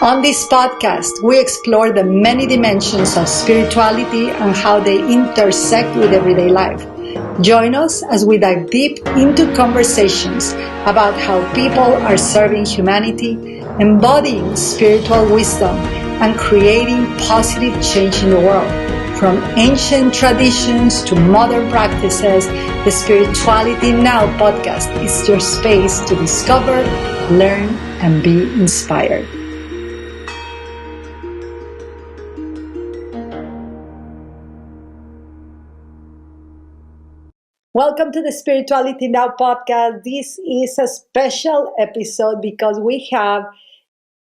On this podcast, we explore the many dimensions of spirituality and how they intersect with everyday life. Join us as we dive deep into conversations about how people are serving humanity, embodying spiritual wisdom, and creating positive change in the world. From ancient traditions to modern practices, the Spirituality Now podcast is your space to discover, learn, and be inspired. Welcome to the Spirituality Now podcast. This is a special episode because we have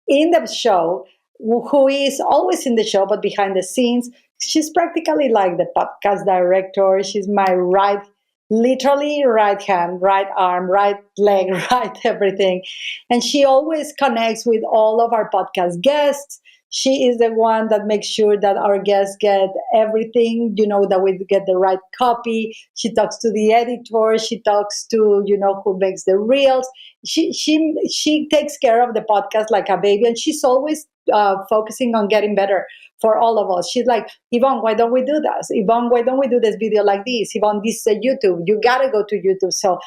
in the show who is always in the show but behind the scenes. She's practically like the podcast director. She's my literally right hand, right arm, right leg, right everything. And she always connects with all of our podcast guests. She is the one that makes sure that our guests get everything, that we get the right copy. She talks to the editor. She talks to, who makes the reels. She takes care of the podcast like a baby, and she's always focusing on getting better for all of us. She's like, Ivonne, why don't we do this? Ivonne, why don't we do this video like this? Ivonne, this is a YouTube. You got to go to YouTube. So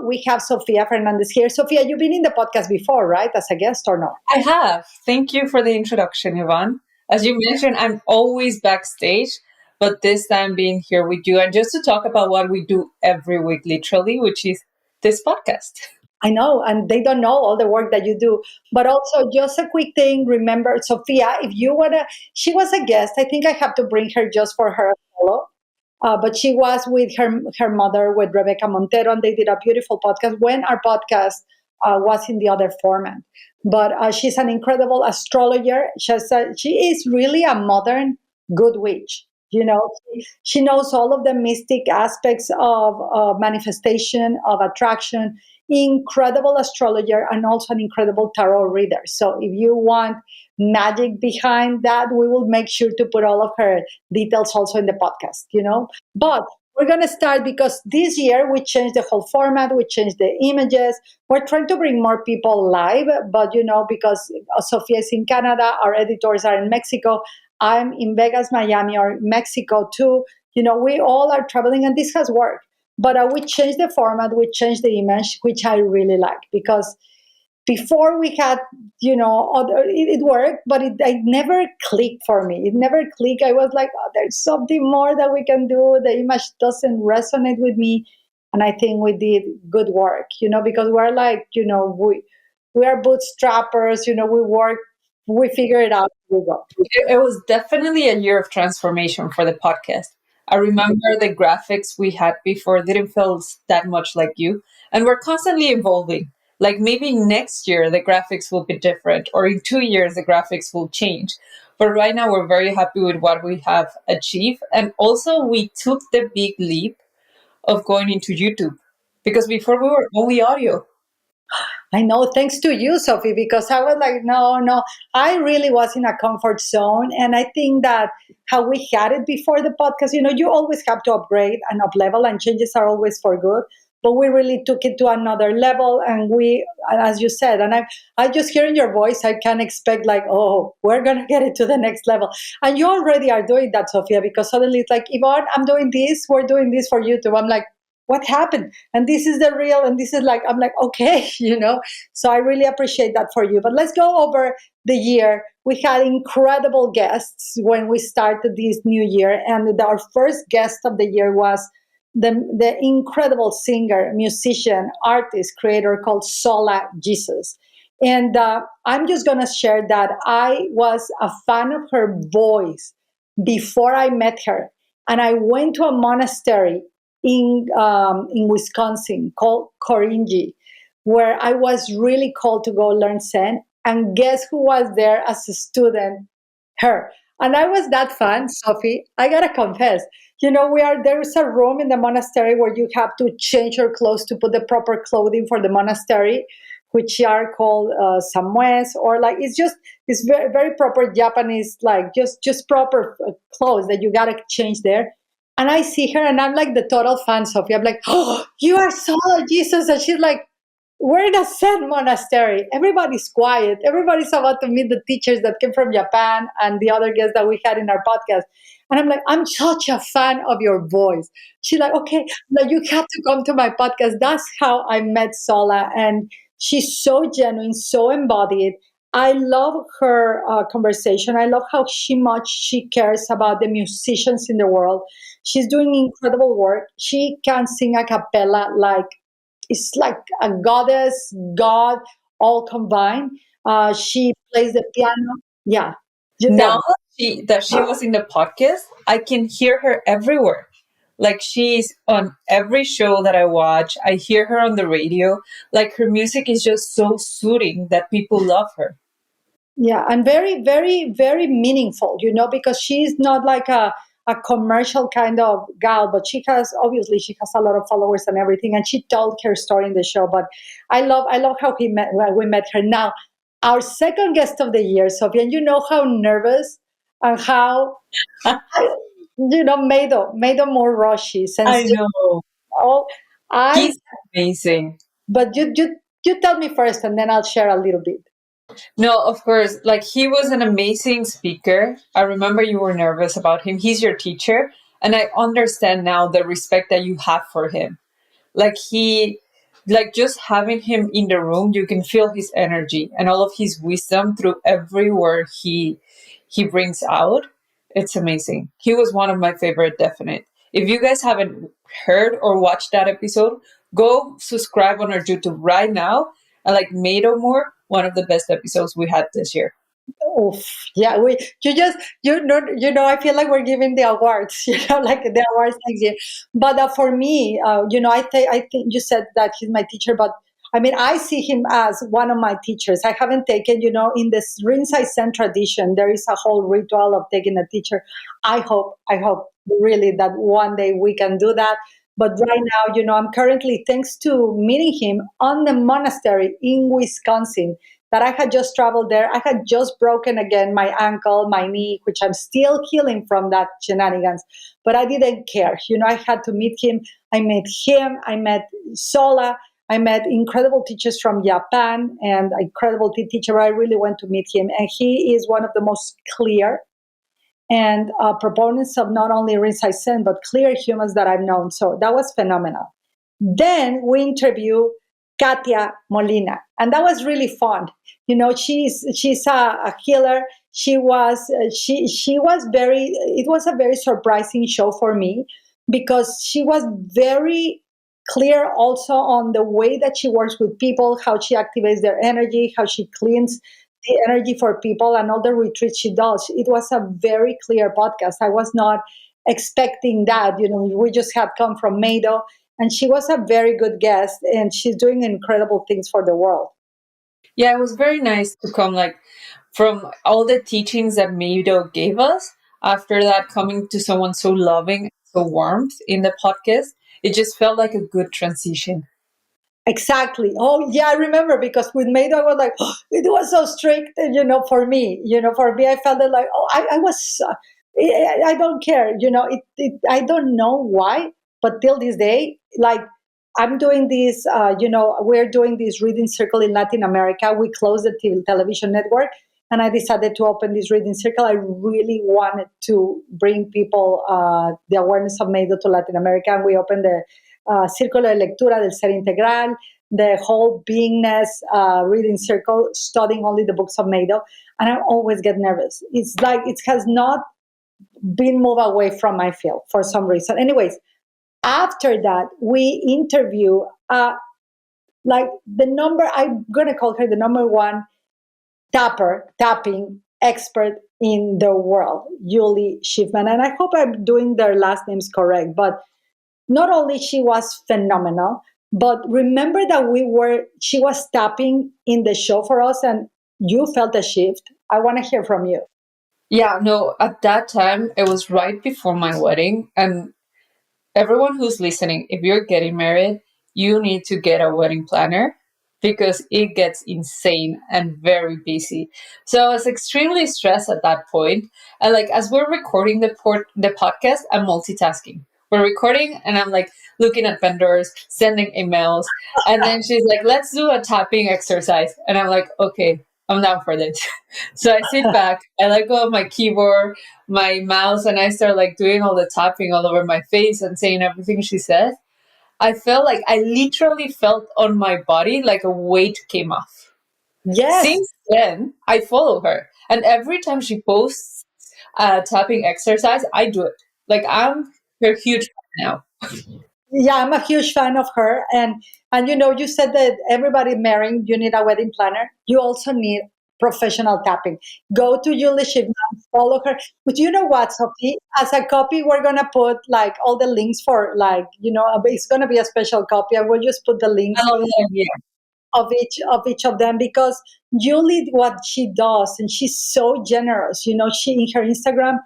we have Sofia Fernandez here. Sofia, you've been in the podcast before, right? As a guest or no? I have. Thank you for the introduction, Ivonne. As you mentioned, I'm always backstage, but this time being here with you and just to talk about what we do every week, literally, which is this podcast. I know, and they don't know all the work that you do. But also, just a quick thing, remember, Sofia, if you want to, she was a guest. I think I have to bring her just for her follow. But she was with her mother, with Rebecca Montero, and they did a beautiful podcast when our podcast was in the other format. But she's an incredible astrologer. She is really a modern good witch. She knows all of the mystic aspects of manifestation, of attraction, incredible astrologer, and also an incredible tarot reader. So if you want magic behind that, we will make sure to put all of her details also in the podcast, But we're going to start because this year we changed the whole format. We changed the images. We're trying to bring more people live, but because Sofia is in Canada, our editors are in Mexico. I'm in Vegas, Miami, or Mexico too. We all are traveling, and this has worked. But we changed the format, we changed the image, which I really like, because before we had, it worked, but it never clicked for me. It never clicked. I was like, there's something more that we can do. The image doesn't resonate with me. And I think we did good work, because we're like, we are bootstrappers, we work, we figure it out. We go. It was definitely a year of transformation for the podcast. I remember the graphics we had before didn't feel that much like you. And we're constantly evolving. Like maybe next year the graphics will be different, or in 2 years the graphics will change. But right now we're very happy with what we have achieved. And also we took the big leap of going into YouTube, because before we were only audio. I know, thanks to you, Sophie, because I was like, no, I really was in a comfort zone. And I think that how we had it before the podcast, you always have to upgrade and up level, and changes are always for good. But we really took it to another level. And we, as you said, and I just hearing your voice, I can expect like, oh, we're going to get it to the next level. And you already are doing that, Sophia, because suddenly it's like, Yvonne, I'm doing this, we're doing this for YouTube. I'm like, what happened? And this is the real, and this is like, I'm like, okay, So I really appreciate that for you. But let's go over the year. We had incredible guests when we started this new year. And our first guest of the year was the incredible singer, musician, artist, creator called Sola Jesus. And I'm just going to share that I was a fan of her voice before I met her. And I went to a monastery in Wisconsin called Korinji, where I was really called to go learn Zen. And guess who was there as a student? Her. And I was that fan, Sophie. I gotta confess, there's a room in the monastery where you have to change your clothes to put the proper clothing for the monastery, which are called samues, or like it's very, very proper Japanese, like just proper clothes that you gotta change there. And I see her and I'm like the total fan, Sophie. I'm like, oh, you are Sola Jesus. And she's like, we're in a Zen monastery. Everybody's quiet. Everybody's about to meet the teachers that came from Japan and the other guests that we had in our podcast. And I'm like, I'm such a fan of your voice. She's like, okay, like you have to come to my podcast. That's how I met Sola. And she's so genuine, so embodied. I love her conversation. I love how much she cares about the musicians in the world. She's doing incredible work. She can sing a cappella like it's like a goddess, God, all combined. She plays the piano. Yeah, you tell Now me. that she was in the podcast, I can hear her everywhere. Like she's on every show that I watch. I hear her on the radio. Like her music is just so soothing that people love her. Yeah, and very, very, very meaningful, because she's not like a commercial kind of gal, but she has a lot of followers and everything, and she told her story in the show. But I love how we met her. Now, our second guest of the year, Sophia, and you know how nervous and how made them more rushy, I sensitive. know. Oh, I. He's amazing. But you tell me first, and then I'll share a little bit. No, of course. Like he was an amazing speaker. I remember you were nervous about him. He's your teacher. And I understand now the respect that you have for him. Like he, like just having him in the room, you can feel his energy and all of his wisdom through every word he brings out. It's amazing. He was one of my favorite, definite. If you guys haven't heard or watched that episode, go subscribe on our YouTube right now. And like Mado More, one of the best episodes we had this year. Oof, yeah, I feel like we're giving the awards, like the awards next year. But for me, I think you said that he's my teacher, but I mean, I see him as one of my teachers. I haven't taken, in this rinse I send tradition, there is a whole ritual of taking a teacher. I hope really that one day we can do that. But right now, I'm currently, thanks to meeting him on the monastery in Wisconsin, that I had just traveled there. I had just broken again my ankle, my knee, which I'm still healing from that shenanigans. But I didn't care. I had to meet him. I met him. I met Sola. I met incredible teachers from Japan and incredible teacher. I really went to meet him. And he is one of the most clear and proponents of not only rinse I send, but clear humans that I've known. So that was phenomenal. Then we interview Katia Molina, and that was really fun. She's a healer. She was very. It was a very surprising show for me because she was very clear also on the way that she works with people, how she activates their energy, how she cleans the energy for people, and all the retreats she does. It was a very clear podcast. I was not expecting that. We just had come from Mado, and she was a very good guest, and she's doing incredible things for the world. Yeah, it was very nice to come like from all the teachings that Mado gave us. After that, coming to someone so loving, so warmth in the podcast, it just felt like a good transition. Exactly. Oh, yeah, I remember because with Mado, I was like, oh, it was so strict, for me. For me, I felt it like, oh, I was, I don't care. I don't know why, but till this day, like, I'm doing this, we're doing this reading circle in Latin America. We closed the television network, and I decided to open this reading circle. I really wanted to bring people the awareness of Mado to Latin America, and we opened the Círculo de Lectura del Ser Integral, the whole beingness reading circle, studying only the books of Mado. And I always get nervous. It's like it has not been moved away from my field for some reason. Anyways, after that, we interview like I'm going to call her the number one tapping expert in the world, Julie Schiffman. And I hope I'm doing their last names correct, but not only she was phenomenal, but remember that she was tapping in the show for us and you felt a shift. I want to hear from you. Yeah, no, at that time, it was right before my wedding. And everyone who's listening, if you're getting married, you need to get a wedding planner because it gets insane and very busy. So I was extremely stressed at that point. And like as we're recording the podcast, I'm multitasking. we're recording, and I'm like looking at vendors, sending emails, and then she's like, let's do a tapping exercise. And I'm like, okay, I'm down for this. So I sit back, I let go of my keyboard, my mouse, and I start like doing all the tapping all over my face and saying everything she said. I felt like I literally felt on my body like a weight came off. Yes. Since then, I follow her. And every time she posts a tapping exercise, I do it. Like I'm her huge fan now. Yeah, I'm a huge fan of her. And you said that everybody marrying, you need a wedding planner. You also need professional tapping. Go to Julie Shipman, follow her. But you know what, Sophie? As a copy, we're gonna put like all the links for it's gonna be a special copy. I will just put the links I love that idea. of each of them because Julie, what she does, and she's so generous. She in her Instagram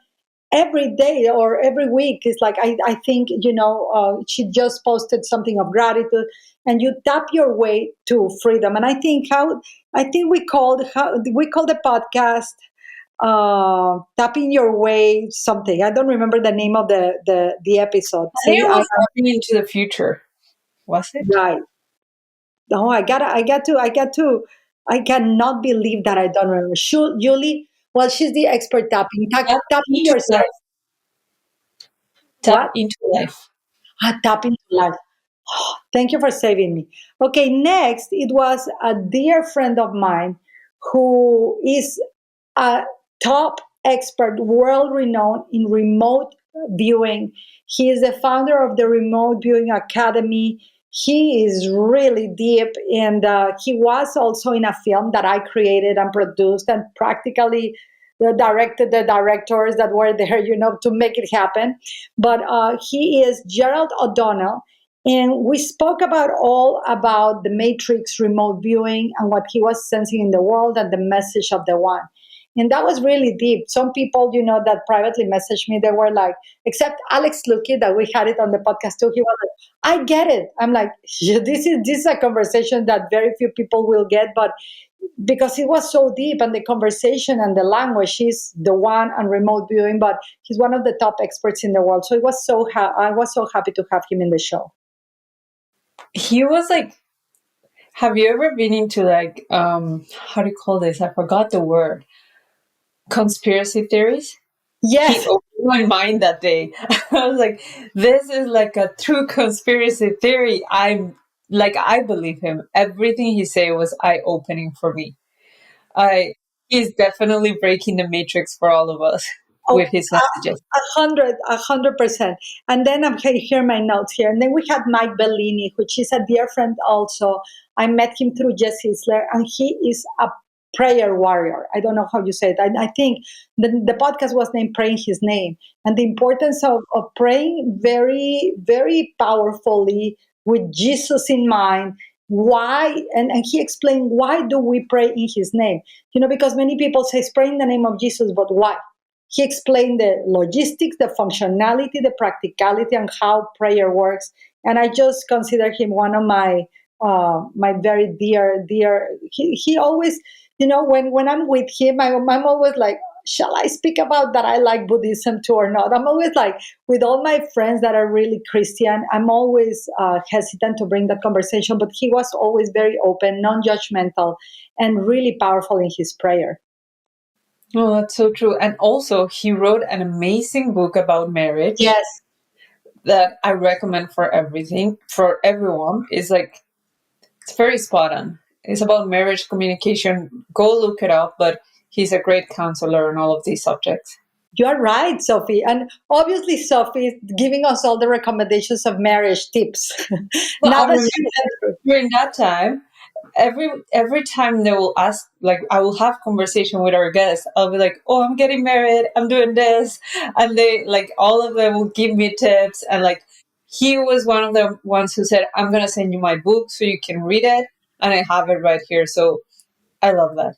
every day or every week is like I think she just posted something of gratitude, and you tap your way to freedom. And I think we called the podcast tapping your way something. I don't remember the name of the episode. I think See, it was looking into the future. Was it? right. No, I cannot believe that I don't remember. Julie, well, she's the expert tapping. Tap Tapping into yourself. life. Tap What? into life. Tapping to life. Thank you for saving me. Okay, next, it was a dear friend of mine who is a top expert, world renowned in remote viewing. He is the founder of the Remote Viewing Academy. He is really deep, and he was also in a film that I created and produced and practically directed the directors that were there, to make it happen. But he is Gerald O'Donnell, and we spoke about the Matrix remote viewing and what he was sensing in the world and the message of the one. And that was really deep. Some people, that privately messaged me, they were like, except Alex Luki, that we had it on the podcast too. He was like, I get it. I'm like, yeah, this is a conversation that very few people will get, but because it was so deep and the conversation and the language, he's the one on remote viewing, but he's one of the top experts in the world. So I was so happy to have him in the show. He was like, have you ever been into like how do you call this? I forgot the word. Conspiracy theories? He Yes. opened my mind that day. I was like, this is like a true conspiracy theory. I believe him. Everything he said was eye opening for me. I He's definitely breaking the matrix for all of us Oh, with his messages. 100%. And then I'm here my notes here. And then we had Mike Bellini, which is a dear friend also. I met him through Jess Isler, and he is a prayer warrior. I don't know how you say it. I think the podcast was named Praying His Name, and the importance of praying very, very powerfully with Jesus in mind. Why? And he explained, why do we pray in his name? Because many people say pray in the name of Jesus, but why? He explained the logistics, the functionality, the practicality, and how prayer works. And I just consider him one of my very dear. He always, when I'm with him, I'm always like, shall I speak about that I like Buddhism too or not? I'm always like, with all my friends that are really Christian, I'm always hesitant to bring that conversation. But he was always very open, non-judgmental, and really powerful in his prayer. Oh, that's so true. And also, he wrote an amazing book about marriage Yes. that I recommend for everyone. It's very spot on. It's about marriage communication. Go look it up, but he's a great counselor on all of these subjects. You're right, Sophie. And obviously, Sophie is giving us all the recommendations of marriage tips. Well, Now I that remember during that time, every time they will ask, like I will have conversation with our guests, I'll be like, oh, I'm getting married, I'm doing this, and they like all of them will give me tips. And like he was one of the ones who said, I'm gonna send you my book so you can read it, and I have it right here. So I love that.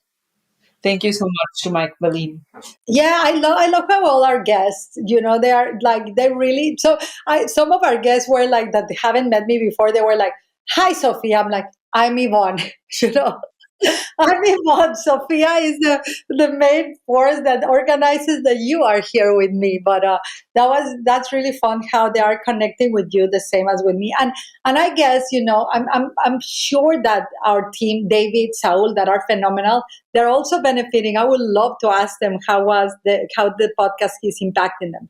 Thank you so much to Mike Bellini. Yeah, I love how all our guests, they are like, they really, so some of our guests were like, that they haven't met me before. They were like, hi, Sophie. I'm like, I'm Yvonne, you know. I mean, but Sophia is the main force that organizes that you are here with me. But that's really fun how they are connecting with you the same as with me. And I guess I'm sure that our team, David, Saul, that are phenomenal, they're also benefiting. I would love to ask them how the podcast is impacting them.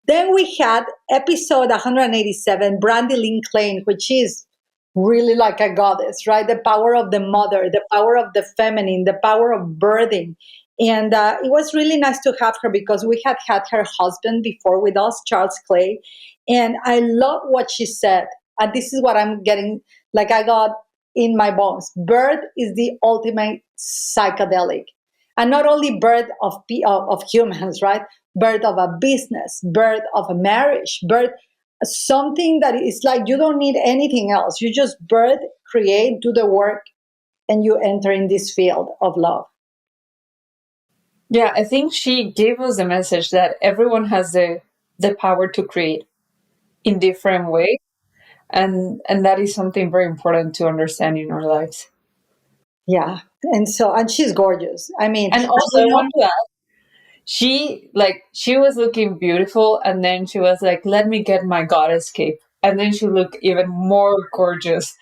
Then we had episode 187, Brandy Lynn Klein, which is really like a goddess, right? The power of the mother, the power of the feminine, the power of birthing. And it was really nice to have her because we had her husband before with us, Charles Clay. And I love what she said. And this is what I'm getting, like I got in my bones. Birth is the ultimate psychedelic. And not only birth of humans, right? Birth of a business, birth of a marriage, birth something that is like you don't need anything else. You just birth, create, do the work, and you enter in this field of love. Yeah, I think she gave us a message that everyone has the power to create in different ways, and that is something very important to understand in our lives. Yeah. And she's gorgeous. I mean, And also, I want to add, she was looking beautiful, and then she was like, "Let me get my goddess cape," and then she looked even more gorgeous.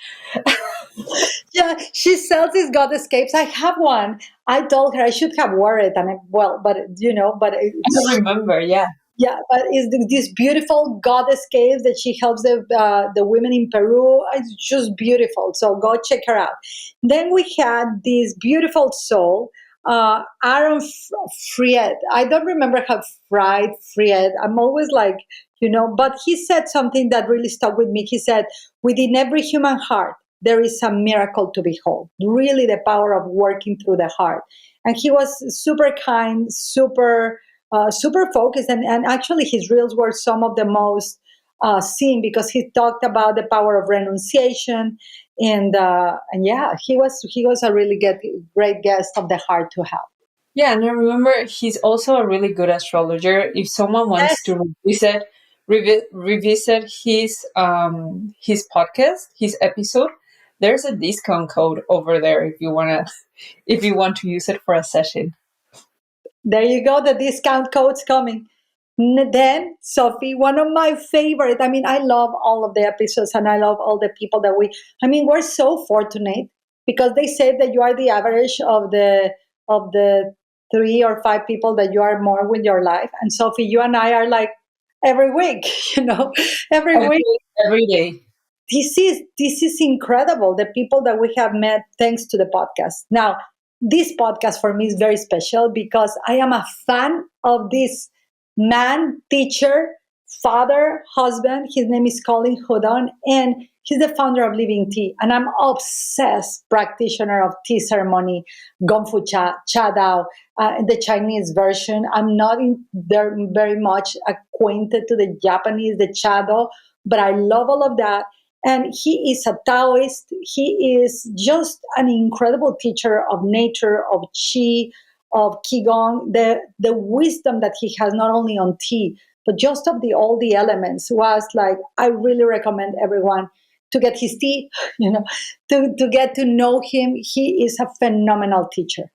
yeah, she sells these goddess capes. I have one. I told her I should have wore it, and but but I remember, yeah. yeah, but it's this beautiful goddess cave that she helps the women in Peru. It's just beautiful. So go check her out. Then we had this beautiful soul, Aaron Fried. I don't remember how Fried. I'm always like, but he said something that really stuck with me. He said, within every human heart, there is a miracle to behold. Really, the power of working through the heart. And he was super kind, super focused, and actually his reels were some of the most seen because he talked about the power of renunciation, and yeah, he was a really great guest of the heart to have. Yeah, and I remember he's also a really good astrologer. If someone wants Yes, to revisit his podcast, his episode, there's a discount code over there if you wanna if you want to use it for a session. there you go. The discount code's coming. Then, Sophie, one of my favorite. I mean, I love all of the episodes, and I love all the people that we. I mean, we're so fortunate because they say that you are the average of the 3 or 5 people that you are more with your life. And Sophie, you and I are like every week. Every week. Every day. This is incredible. The people that we have met thanks to the podcast. Now, this podcast for me is very special because I am a fan of this man, teacher, father, husband. His name is Colin Houdon, and he's the founder of Living Tea. And I'm obsessed practitioner of tea ceremony, Gongfu Cha Dao, the Chinese version. I'm not there very much acquainted to the Japanese, the Cha Dao, but I love all of that. And he is a Taoist. He is just an incredible teacher of nature, of qi, of qigong. The wisdom that he has not only on tea, but just of all the elements was like, I really recommend everyone to get his tea, to get to know him. He is a phenomenal teacher.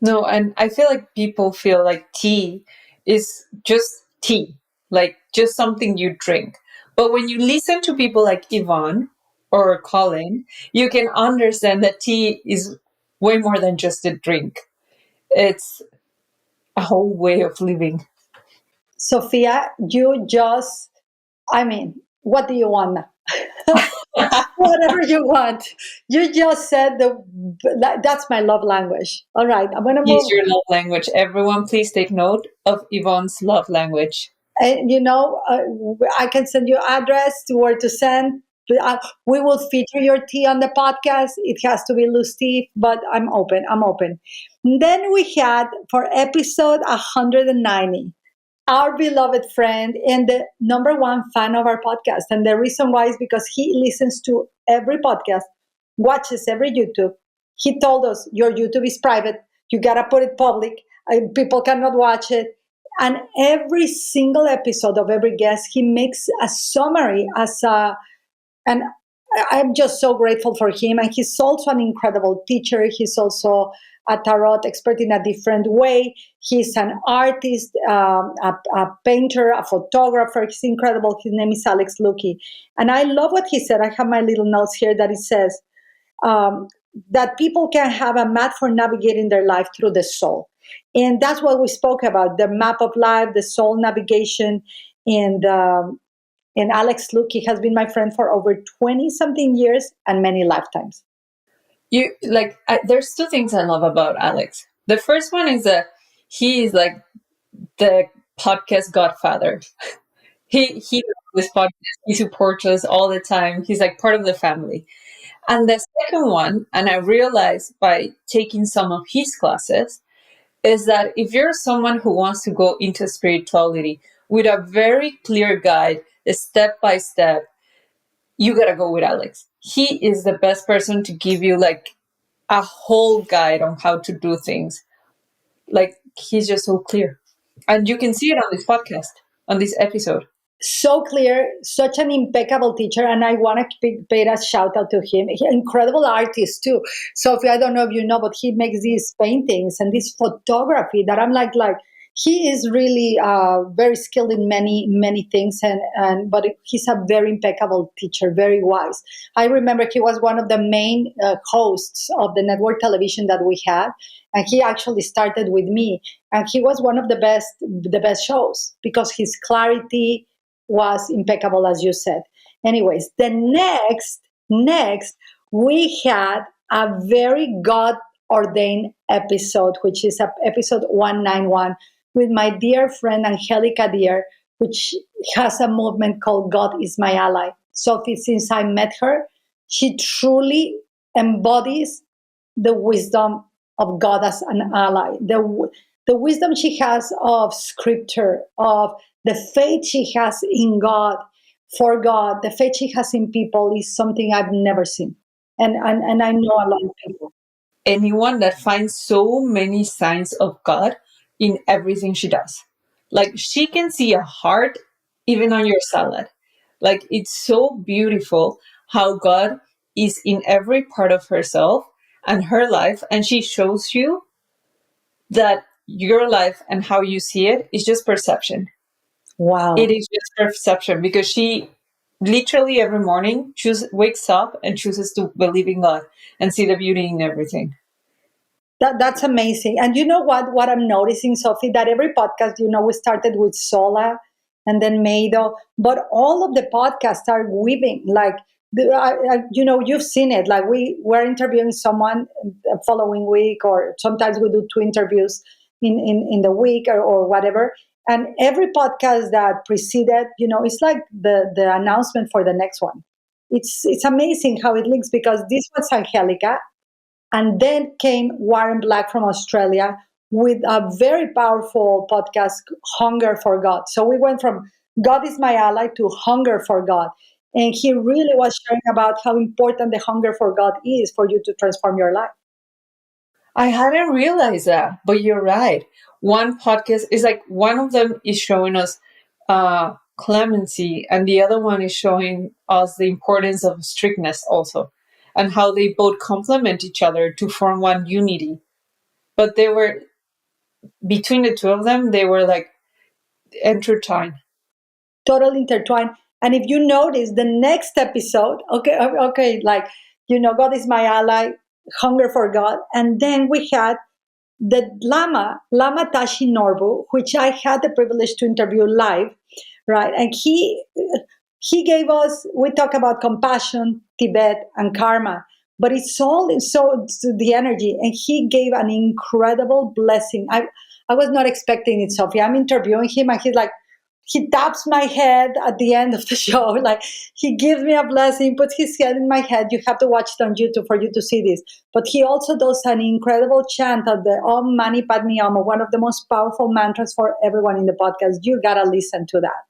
No, and I feel like people feel like tea is just tea, like just something you drink. But when you listen to people like Yvonne or Colin, you can understand that tea is way more than just a drink. It's a whole way of living. Sophia, you just, I mean, what do you want now? Whatever you want. You just said that's my love language. All right, I'm gonna Use move. your love language. Everyone, please take note of Yvonne's love language. And I can send you address to where to send. We will feature your tea on the podcast. It has to be loose tea, but I'm open. I'm open. Then we had for episode 190 our beloved friend and the number one fan of our podcast. And the reason why is because he listens to every podcast, watches every YouTube. He told us, your YouTube is private. You got to put it public. People cannot watch it. And every single episode of every guest, he makes a summary and I'm just so grateful for him. And he's also an incredible teacher. He's also a tarot expert in a different way. He's an artist, a painter, a photographer. He's incredible. His name is Alex Lucky. And I love what he said. I have my little notes here that it says um, that people can have a map for navigating their life through the soul. And that's what we spoke about, the map of life, the soul navigation. And and Alex Lucky has been my friend for over 20 something years and many lifetimes. There's two things I love about Alex. The first one is that he is like the podcast godfather. He loves this podcast. He supports us all the time. He's like part of the family. And the second one, and I realized by taking some of his classes, is that if you're someone who wants to go into spirituality with a very clear guide, step by step, you gotta go with Alex. He is the best person to give you like a whole guide on how to do things. Like he's just so clear. And you can see it on this podcast, on this episode. So clear, such an impeccable teacher, and I want to pay a shout out to him. Incredible artist too. Sophie, I don't know if you know, but he makes these paintings and this photography that I'm like he is really very skilled in many things, and but he's a very impeccable teacher, very wise. I remember he was one of the main hosts of the network television that we had, and he actually started with me, and he was one of the best shows because his clarity was impeccable, as you said. Anyways, the next we had a very God ordained episode, which is episode 191 with my dear friend Angelica Deer, which has a movement called God is my ally. Sophie, since I met her, she truly embodies the wisdom of God as an ally. The wisdom she has of scripture, of the faith she has in God, for God, the faith she has in people is something I've never seen. And I know a lot of people. Anyone that finds so many signs of God in everything she does. Like she can see a heart even on your salad. Like it's so beautiful how God is in every part of herself and her life, and she shows you that your life and how you see it is just perception. It Wow. is just perception because she literally every morning wakes up and chooses to believe in God and see the beauty in everything. That's amazing. And you know what I'm noticing, Sophie, that every podcast, we started with Sola and then Mado, but all of the podcasts are weaving like you've seen it. Like we're interviewing someone the following week, or sometimes we do two interviews in the week or whatever. And every podcast that preceded, it's like the announcement for the next one. It's amazing how it links because this was Angelica, and then came Warren Black from Australia with a very powerful podcast, Hunger for God. So we went from God is my ally to Hunger for God. And he really was sharing about how important the hunger for God is for you to transform your life. I hadn't realized that, but you're right. One podcast is like one of them is showing us clemency, and the other one is showing us the importance of strictness also, and how they both complement each other to form one unity. But they were between the two of them, they were like intertwined. Totally intertwined. And if you notice the next episode, okay, like, God is my ally, hunger for God. And then we had the Lama Tashi Norbu, which I had the privilege to interview live, right? And he gave us, we talk about compassion, Tibet, and karma, but it's all it's the energy. And he gave an incredible blessing. I was not expecting it, Sophie. I'm interviewing him, and he's like, he taps my head at the end of the show. Like he gives me a blessing, puts his head in my head. You have to watch it on YouTube for you to see this. But he also does an incredible chant of the Om Mani Padme Hum, one of the most powerful mantras for everyone in the podcast. You gotta listen to that.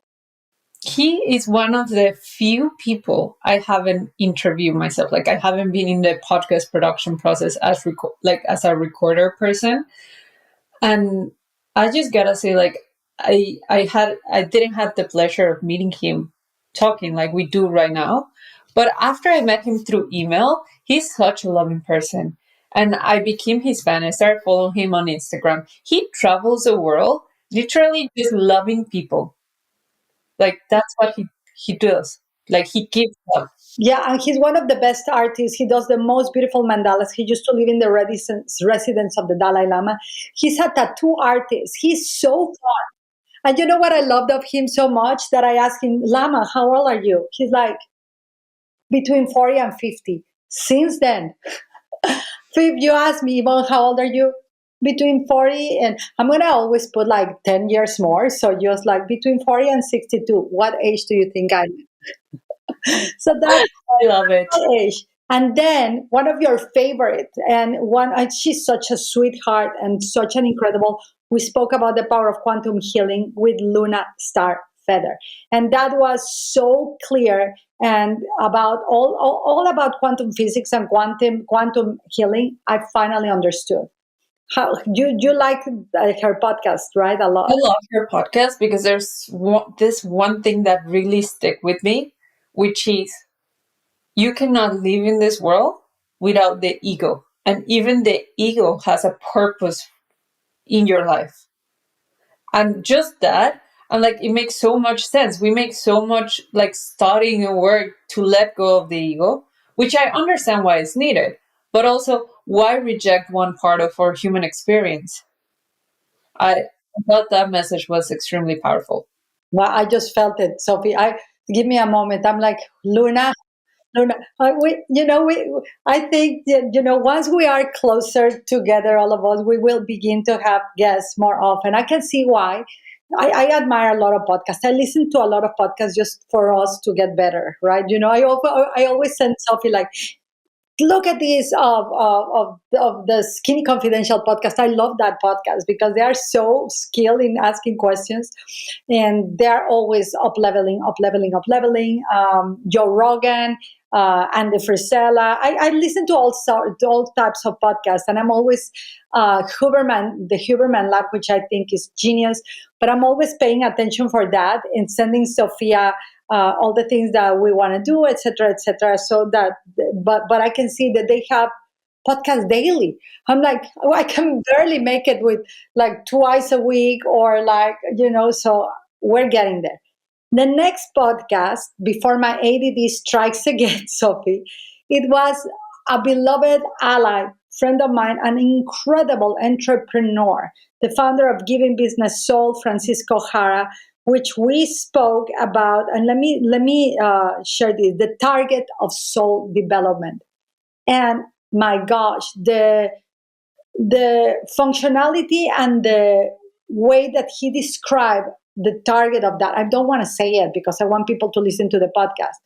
He is one of the few people I haven't interviewed myself. Like I haven't been in the podcast production process as a recorder person. And I just gotta say, like, I didn't have the pleasure of meeting him talking like we do right now, But after I met him through email, he's such a loving person. And I became his fan. I started following him on Instagram. He travels the world literally just loving people. Like that's what he does. Like he gives love. Yeah, and he's one of the best artists. He does the most beautiful mandalas. He used to live in the residence of the Dalai Lama. He's a tattoo artist. He's so fun. And you know what I loved of him so much that I asked him, Lama, how old are you? He's like, between 40 and 50. Since then, if you ask me, Yvonne, how old are you? Between 40 and I'm going to always put like 10 years more. So just like between 40 and 62. What age do you think I am? So that's I love it. age. And then one of your favorite, and one, she's such a sweetheart and such an incredible. We spoke about the power of quantum healing with Luna Star Feather, and that was so clear and about all about quantum physics and quantum healing. I finally understood. How you like her podcast, right? A I lot. love her podcast because there's this one thing that really stick with me, which is you cannot live in this world without the ego. And even the ego has a purpose in your life. And just that, and like it makes so much sense. We make so much like studying and work to let go of the ego, which I understand why it's needed, but also why reject one part of our human experience? I thought that message was extremely powerful. Well, I just felt it, Sophie. I give me a moment. I'm like Luna. No, no. I think that, once we are closer together, all of us, we will begin to have guests more often. I can see why. I admire a lot of podcasts. I listen to a lot of podcasts just for us to get better, right? I always send Sophie like, look at this of the Skinny Confidential podcast. I love that podcast because they are so skilled in asking questions, and they're always up leveling, up leveling, up leveling. Joe Rogan and the Frisella. I listen to to all types of podcasts, and I'm always the Huberman Lab, which I think is genius. But I'm always paying attention for that and sending Sofia all the things that we want to do, etc., etc. So that, but I can see that they have podcast daily. I'm like, oh, I can barely make it with like twice a week or like, so we're getting there. The next podcast, before my ADD strikes again, Sophie, it was a beloved ally, friend of mine, an incredible entrepreneur, the founder of Giving Business Soul, Francisco Jara, which we spoke about. And let me share this: the target of soul development. And my gosh, the functionality and the way that he described the target of that. I don't want to say it because I want people to listen to the podcast.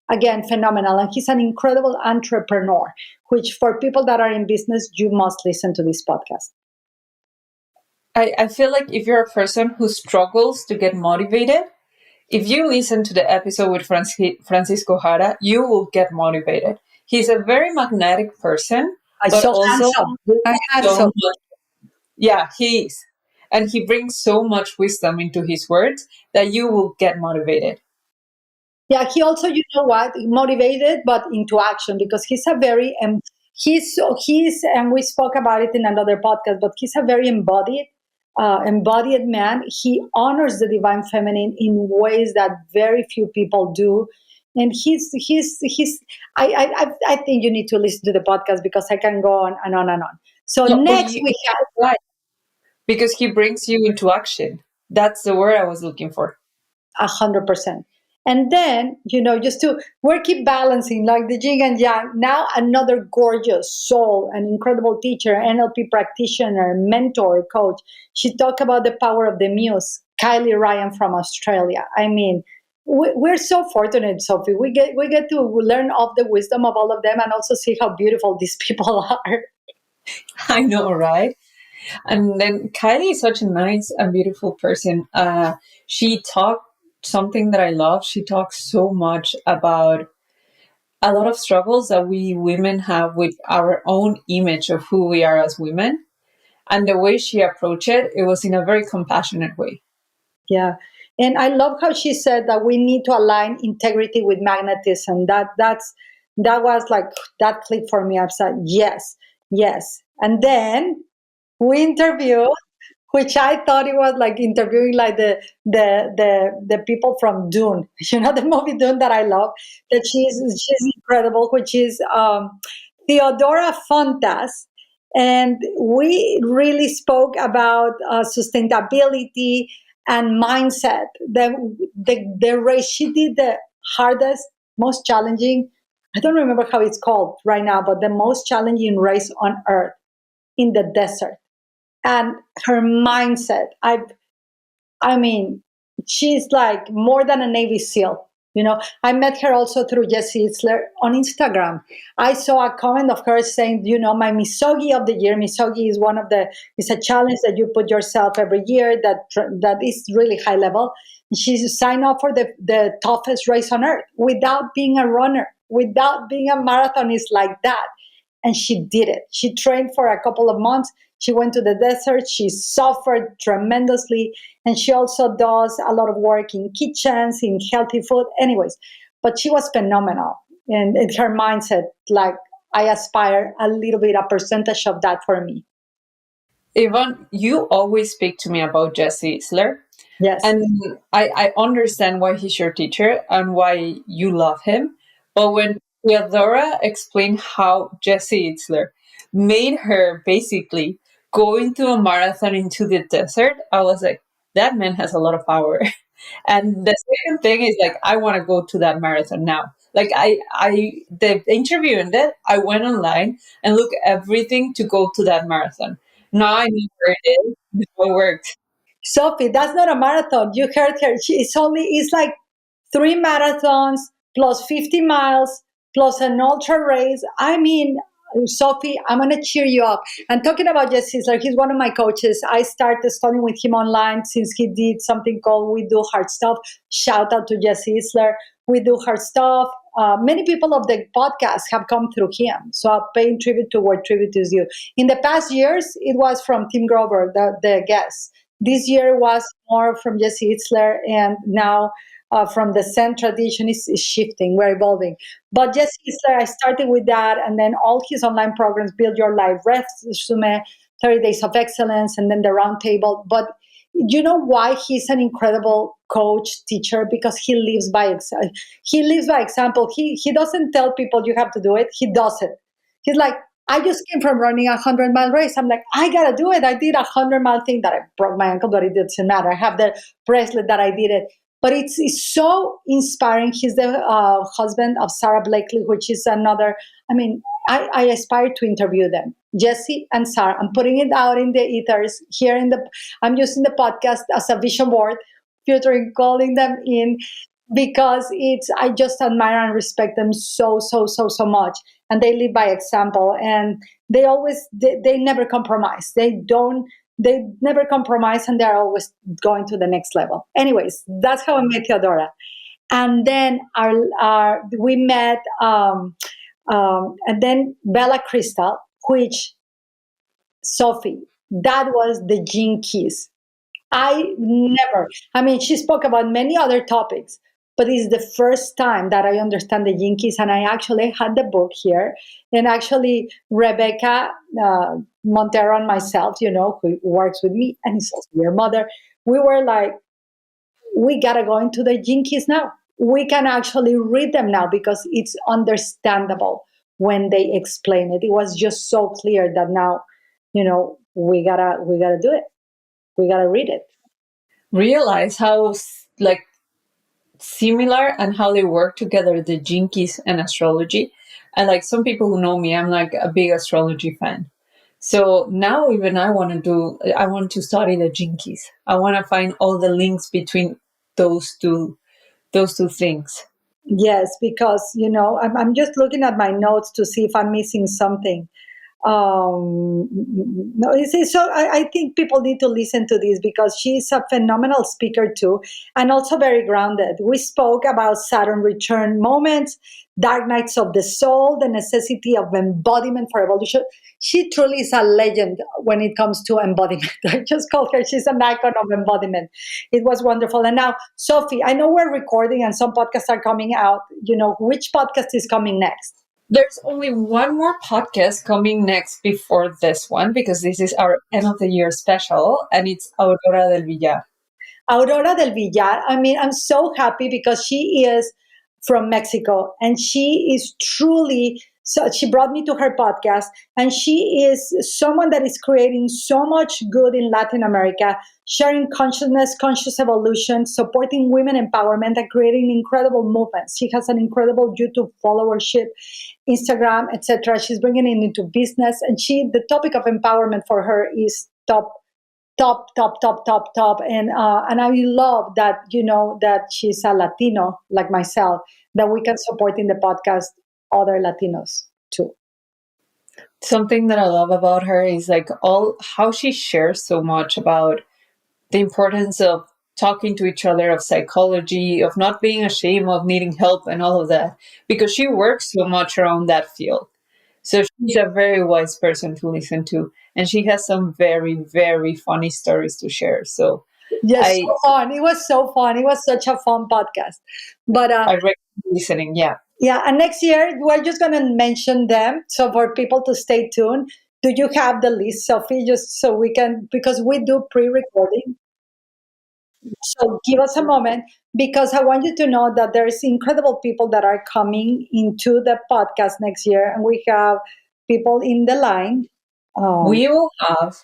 Again, phenomenal. And he's an incredible entrepreneur, which for people that are in business, you must listen to this podcast. I feel like if you're a person who struggles to get motivated, if you listen to the episode with Francisco Jara, you will get motivated. He's a very magnetic person, I but so also handsome. Very so handsome. much. Yeah, he is. And he brings so much wisdom into his words that you will get motivated. Yeah, he also, you know what, motivated but into action because he's a very he's and we spoke about it in another podcast, but he's a very embodied man. He honors the divine feminine in ways that very few people do, and he's. I think you need to listen to the podcast because I can go on and on and on. So No, but next we have right, because he brings you into action. That's the word I was looking for. 100%. And then, just to we keep balancing like the yin and yang. Now, another gorgeous soul, an incredible teacher, NLP practitioner, mentor, coach. She talked about the power of the muse, Kylie Ryan from Australia. I mean, we're so fortunate, Sophie. We get to learn of the wisdom of all of them and also see how beautiful these people are. I know, right? And then Kylie is such a nice and beautiful person. She talked something that I love. She talks so much about a lot of struggles that we women have with our own image of who we are as women. And the way she approached it, it was in a very compassionate way. Yeah. And I love how she said that we need to align integrity with magnetism. That was like that clicked for me. I said, yes, yes. And then we interviewed, which I thought it was like interviewing like the people from Dune, the movie Dune that I love. That she's incredible, which is Theodora Fontas, and we really spoke about sustainability and mindset. The race she did the hardest, most challenging. I don't remember how it's called right now, but the most challenging race on earth in the desert, and her mindset. I mean, she's like more than a Navy SEAL. I met her also through Jesse Itzler on Instagram. I saw a comment of her saying, my Misogi of the year. Misogi is it's a challenge that you put yourself every year that is really high level. She signed up for the toughest race on earth without being a runner, without being a marathonist like that. And she did it. She trained for a couple of months. She went to the desert. She suffered tremendously. And she also does a lot of work in kitchens, in healthy food. Anyways, but she was phenomenal. And her mindset, like, I aspire a little bit, a percentage of that for me. Yvonne, you always speak to me about Jesse Itzler. Yes. And I understand why he's your teacher and why you love him. But when Theodora explained how Jesse Itzler made her basically go into a marathon into the desert, I was like, that man has a lot of power. And the second thing is like, I want to go to that marathon now. Like the interview ended, I went online and looked everything to go to that marathon. Now I know where it is, how it worked. Sophie, that's not a marathon. You heard her. It's like 3 marathons plus 50 miles plus an ultra race. I mean, Sophie, I'm going to cheer you up. And talking about Jesse Isler, he's one of my coaches. I started studying with him online since he did something called We Do Hard Stuff. Shout out to Jesse Isler. We Do Hard Stuff. Many people of the podcast have come through him. So I'm paying tribute to where tribute is due. In the past years, it was from Tim Grover, the guest. This year was more from Jesse Itzler, and now from the Zen tradition is shifting. We're evolving. But Jesse Itzler, I started with that, and then all his online programs, Build Your Life Resume, 30 Days of Excellence, and then the Roundtable. But you know why he's an incredible coach, teacher? Because he lives by example. He doesn't tell people you have to do it. He does it. He's like, I just came from running a 100-mile race. I'm like, I gotta do it. I did a 100-mile thing that I broke my ankle, but it doesn't matter. I have the bracelet that I did it. But it's so inspiring. He's the husband of Sarah Blakely, which is another. I mean, I aspire to interview them, Jesse and Sarah. I'm putting it out in the ethers here I'm using the podcast as a vision board, filtering, calling them in, because I just admire and respect them so much, and they live by example, and they never compromise. They never compromise, and they're always going to the next level. Anyways, that's how I met Theodora. And then we met, and then Bella Crystal, which, Sophie, that was the gene keys. She spoke about many other topics, but it's the first time that I understand the Jinkies. And I actually had the book here. And actually, Rebecca Montero and myself, who works with me and is also your mother, we were like, we got to go into the Jinkies now. We can actually read them now because it's understandable when they explain it. It was just so clear that now, we gotta do it. We gotta read it. Realize how like similar and how they work together, the jinkies and astrology. And like some people who know me, I'm like a big astrology fan. So now even I want to study the jinkies. I want to find all the links between those two things. Yes, because I'm just looking at my notes to see if I'm missing something. No, so I think people need to listen to this because she's a phenomenal speaker too, and also very grounded. We spoke about Saturn return moments, dark nights of the soul, the necessity of embodiment for evolution. She truly is a legend when it comes to embodiment. I just called her, she's an icon of embodiment. It was wonderful. And now, Sophie, I know we're recording and some podcasts are coming out. Which podcast is coming next? There's only one more podcast coming next before this one because this is our end of the year special and it's Aurora del Villar. Aurora del Villar. I mean, I'm so happy because she is from Mexico and she is truly. So she brought me to her podcast, and she is someone that is creating so much good in Latin America, sharing consciousness, conscious evolution, supporting women empowerment, and creating incredible movements. She has an incredible YouTube followership, Instagram, etc. She's bringing it into business, and the topic of empowerment for her is top top, and I love that that she's a Latino like myself, that we can support in the podcast other Latinos too. Something that I love about her is like all how she shares so much about the importance of talking to each other, of psychology, of not being ashamed of needing help and all of that, because she works so much around that field. So she's a very wise person to listen to, and she has some very, very funny stories to share. So Yes, I so fun. It was so fun. It was such a fun podcast. But I recommend listening. Yeah. yeah, and next year we're just going to mention them. So for people to stay tuned, do you have the list, Sophie? Just so we can, because we do pre-recording. So give us a moment because I want you to know that there's incredible people that are coming into the podcast next year, and we have people in the line. Um, We will have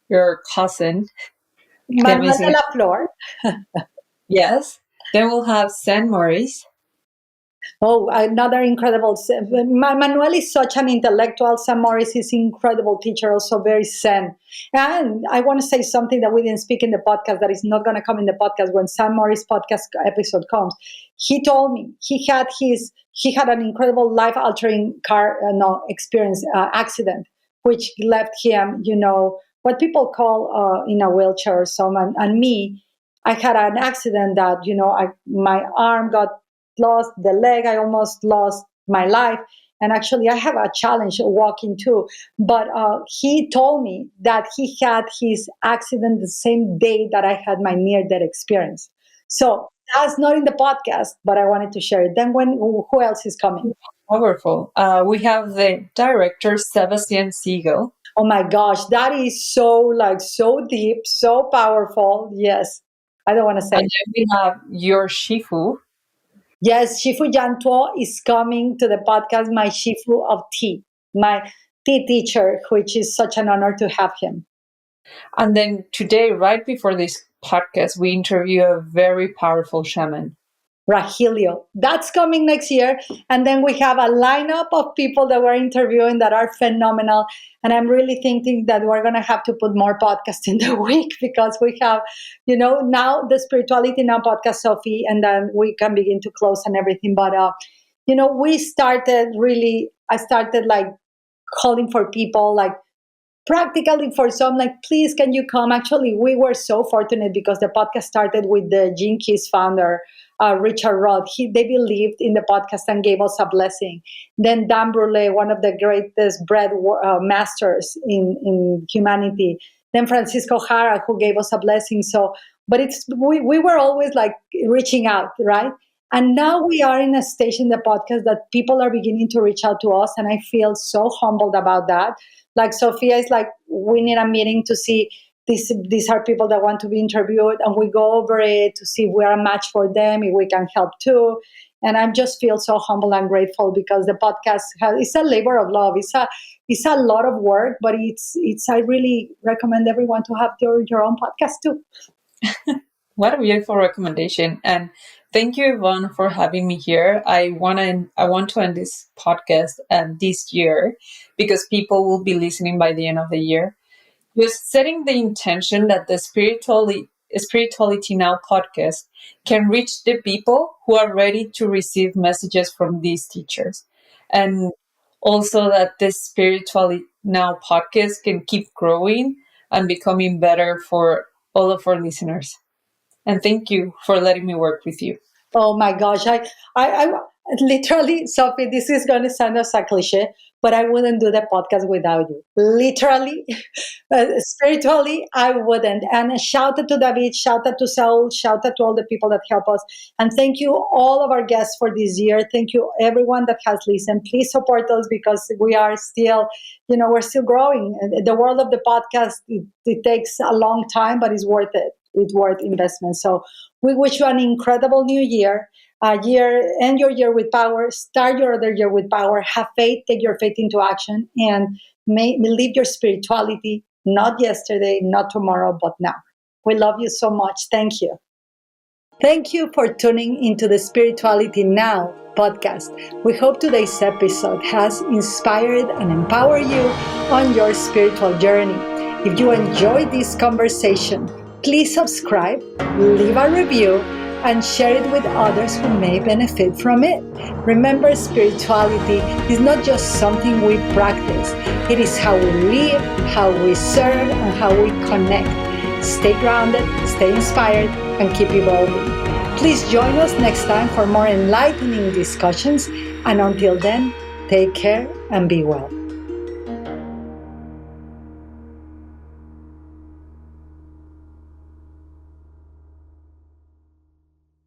your cousin, the Manuel de amazing. la Flor. Yes. Then we'll have San Maurice. Oh, another incredible. Manuel is such an intellectual. Sam Morris is incredible teacher, also very zen. And I want to say something that we didn't speak in the podcast that is not going to come in the podcast when Sam Morris podcast episode comes. He told me he had an incredible life altering car no experience accident, which left him, what people call in a wheelchair or so. And me, I had an accident that my arm got lost the leg. I almost lost my life. And actually, I have a challenge walking too. But he told me that he had his accident the same day that I had my near death experience. So that's not in the podcast, but I wanted to share it. Then who else is coming? Powerful. We have the director, Sebastian Siegel. Oh my gosh, that is so deep, so powerful. Yes. I don't want to say. And then we have your Shifu. Yes, Shifu Yantuo is coming to the podcast, my Shifu of tea, my tea teacher, which is such an honor to have him. And then today, right before this podcast, we interview a very powerful shaman. Rahilio. That's coming next year. And then we have a lineup of people that we're interviewing that are phenomenal. And I'm really thinking that we're going to have to put more podcasts in the week because we have, now the Spirituality Now podcast, Sophie, and then we can begin to close and everything. But, I started like calling for people, like practically for some, like, please, can you come? Actually, we were so fortunate because the podcast started with the Gene Keys founder, Richard Roth. They believed in the podcast and gave us a blessing. Then Dan Brule, one of the greatest bread masters in humanity. Then Francisco Jara, who gave us a blessing. So, but we were always like reaching out, right? And now we are in a stage in the podcast that people are beginning to reach out to us, and I feel so humbled about that. Like Sofia is like, we need a meeting to see these are people that want to be interviewed, and we go over it to see if we are a match for them, if we can help too. And I just feel so humble and grateful because the podcast it's a labor of love. It's a lot of work, but it's I really recommend everyone to have your own podcast too. What a beautiful recommendation. And thank you, Yvonne, for having me here. I want to end this podcast this year because people will be listening by the end of the year. Just setting the intention that the Spirituality Now podcast can reach the people who are ready to receive messages from these teachers. And Also, that this Spiritually Now podcast can keep growing and becoming better for all of our listeners. And thank you for letting me work with you. Oh my gosh, I literally, Sophie, this is going to sound as a cliche, but I wouldn't do the podcast without you. Literally, spiritually, I wouldn't. And a shout out to David, shout out to Saul, shout out to all the people that help us. And thank you, all of our guests for this year. Thank you, everyone that has listened. Please support us because we are still, we're still growing. The world of the podcast, it takes a long time, but it's worth it. It's worth investment. So we wish you an incredible new year. End your year with power. Start your other year with power. Have faith. Take your faith into action, and live your spirituality. Not yesterday, not tomorrow, but now. We love you so much. Thank you. Thank you for tuning into the Spirituality Now podcast. We hope today's episode has inspired and empowered you on your spiritual journey. If you enjoyed this conversation, please subscribe, leave a review, and share it with others who may benefit from it. Remember, spirituality is not just something we practice. It is how we live, how we serve, and how we connect. Stay grounded, stay inspired, and keep evolving. Please join us next time for more enlightening discussions. And until then, take care and be well.